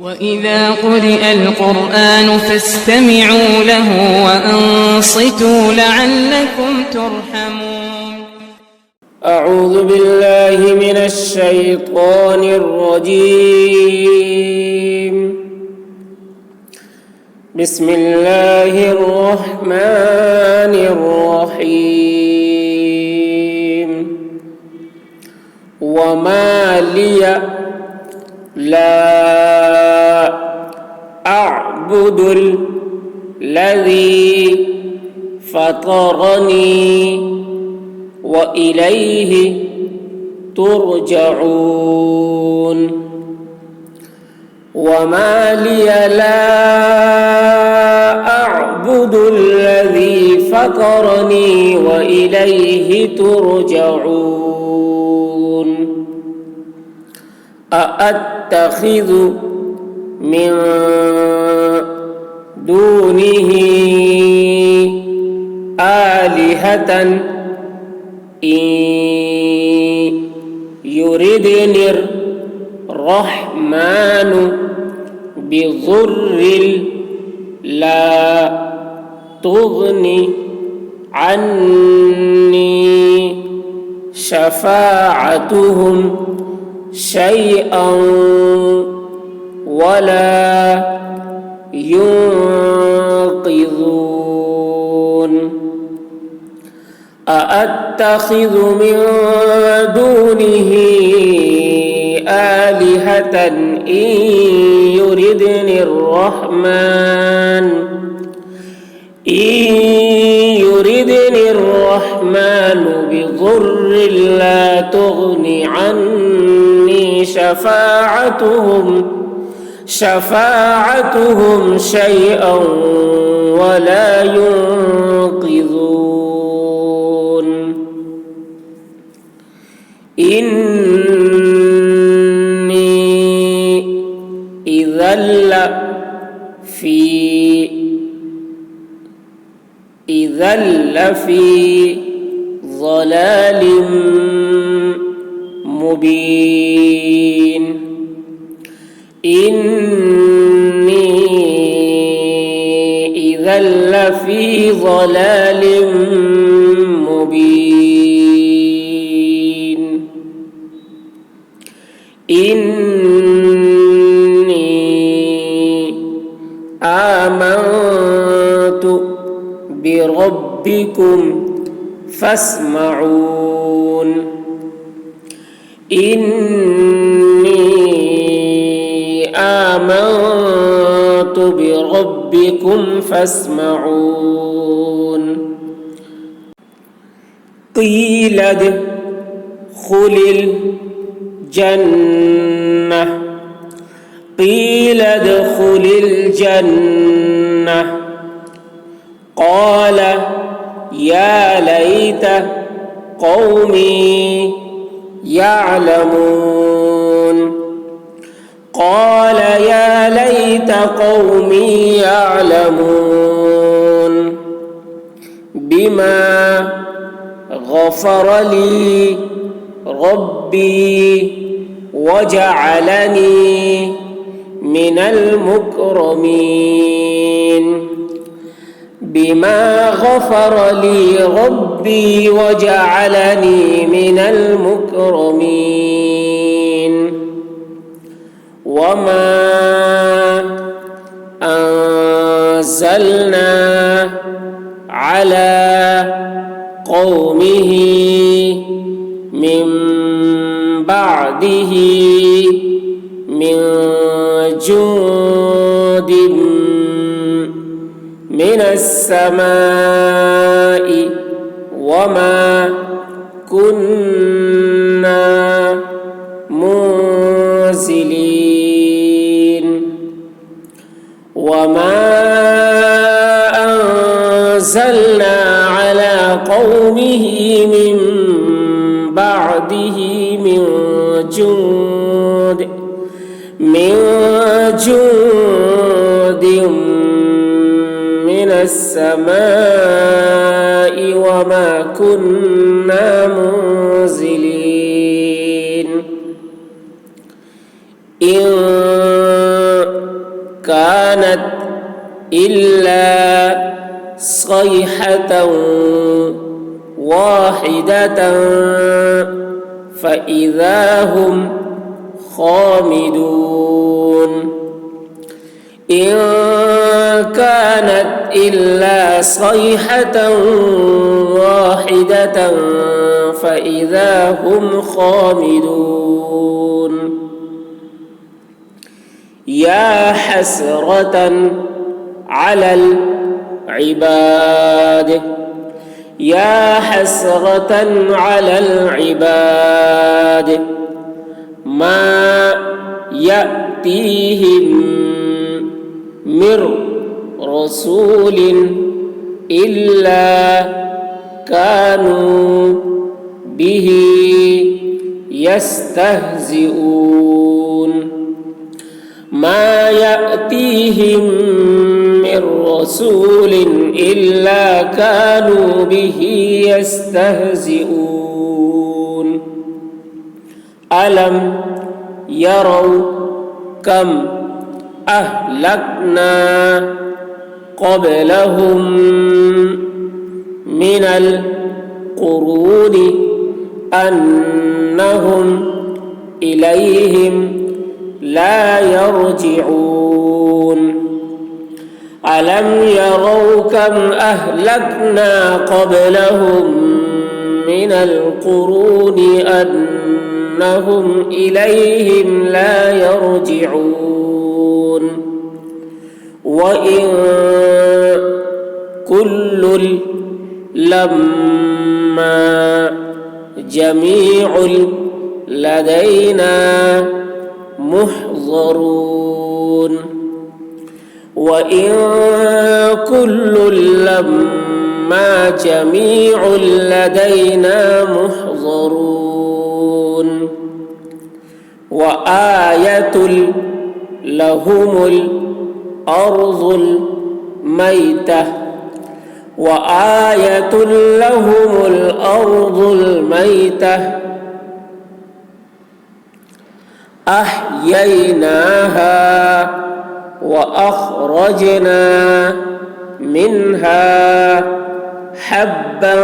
وإذا قرئ القرآن فاستمعوا له وأنصتوا لعلكم ترحمون. أعوذ بالله من الشيطان الرجيم. بسم الله الرحمن الرحيم. وما لي لا أعبد الذي فطرني وإليه ترجعون. وما لي لا أعبد الذي فطرني وإليه ترجعون. أأتخذ من دونه آلهة إن يردني الرحمن بضر لا تغن عني شفاعتهم شيئا ولا ينقذون. أأتخذ من دونه آلهة إن يردني الرحمن بضر لا تغن عني شفاعتهم شيئا ولا ينقذون. إني إذا لفي ضلال مبين. إني إذا لفي ضلال مبين. إني آمنت بربكم فاسمعون. إني آمنت بربكم فاسمعون. قيل ادخل الجنة قال يا ليت قومي يعلمون. قال يا ليت قومي يعلمون بما غفر لي ربي وجعلني من المكرمين. بما غفر لي ربي وجعلني من المكرمين. وما أنزلنا على قومه من بعده من جند من السماء وما كنا منزلين. وما أنزلنا على قومه من بعده من جند من السماء وما كنا منزلين. إن كانت إلا صيحة واحدة فإذا هم خامدون إن كانت إلا صيحة واحدة فإذا هم خامدون يا حسرة على العباد يا حسرة على العباد ما يأتيهم من رسول إلا كانوا به يستهزئون ما يأتيهم من رسول إلا كانوا به يستهزئون ألم يروا كم أهلكنا قبلهم من القرون أنهم إليهم لا يرجعون ألم يروا كم أهلكنا قبلهم من القرون أنهم إليهم لا يرجعون وإن كل لما جميع لدينا محضرون وإن كل لما جميع لدينا محضرون وآية لهم الأرض الميتة وآية لهم الأرض الميتة أحييناها وأخرجنا منها حبا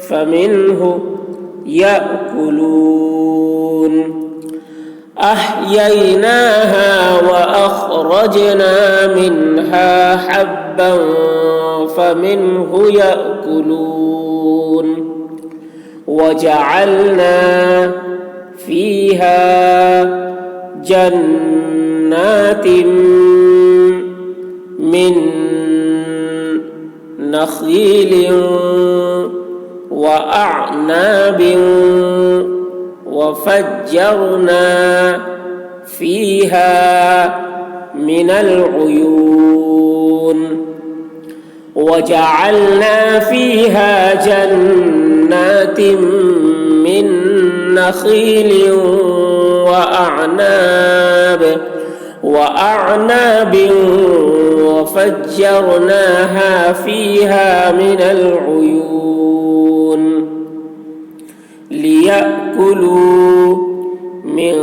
فمنه يأكلون أحييناها وأخرجنا منها حبا فمنه يأكلون وجعلنا فيها جنات من نخيل وأعناب وفجرنا فيها من العيون وجعلنا فيها جنات من نخيل وأعناب وفجرناها فيها من العيون ليأكلوا من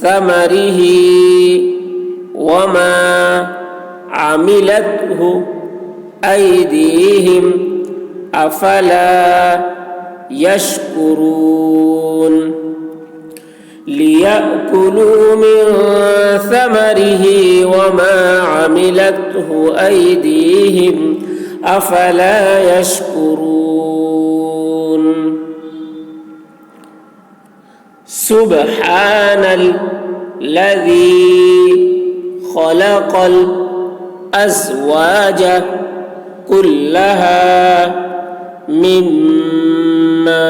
ثمره وما عملته أيديهم أفلا يشكرون ليأكلوا من ثمره وما عملته أيديهم أفلا يشكرون سبحان الذي خلق الأزواج كلها مما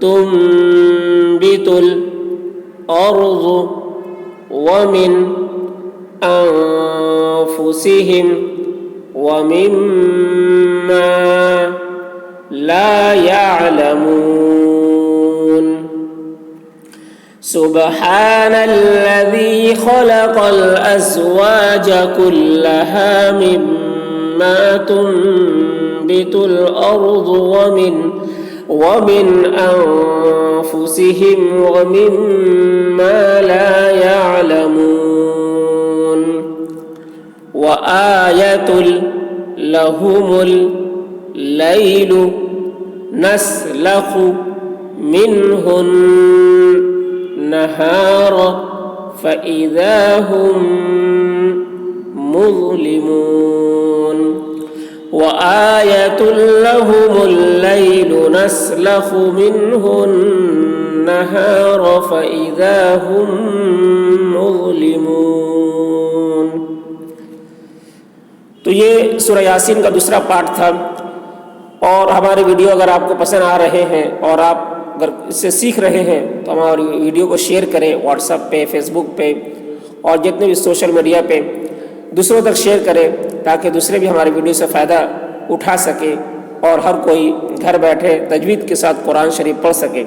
تنبت الأرض ومن أنفسهم ومما لا يعلمون سبحان الذي خلق الأزواج كلها مما تنبت الأرض ومن أنفسهم ومما لا يعلمون आयतुल लहुमुल लैलु नस्लखु मिन्हुन नहारा फ़इज़ा हुम मुज़लिमून व आयतुल लहुमुल लैलु नस्लखु मिन्हुन नहारा फ़इज़ा हुम मुज़लिमून। तो ये सूरह यासीन का दूसरा पार्ट था। और हमारे वीडियो अगर आपको पसंद आ रहे हैं और आप अगर इससे सीख रहे हैं तो हमारी वीडियो को शेयर करें व्हाट्सएप पे, फेसबुक पे और जितने भी सोशल मीडिया पे दूसरों तक शेयर करें ताकि दूसरे भी हमारे वीडियो से फ़ायदा उठा सके और हर कोई घर बैठे तजवीद के साथ कुरान शरीफ पढ़ सके।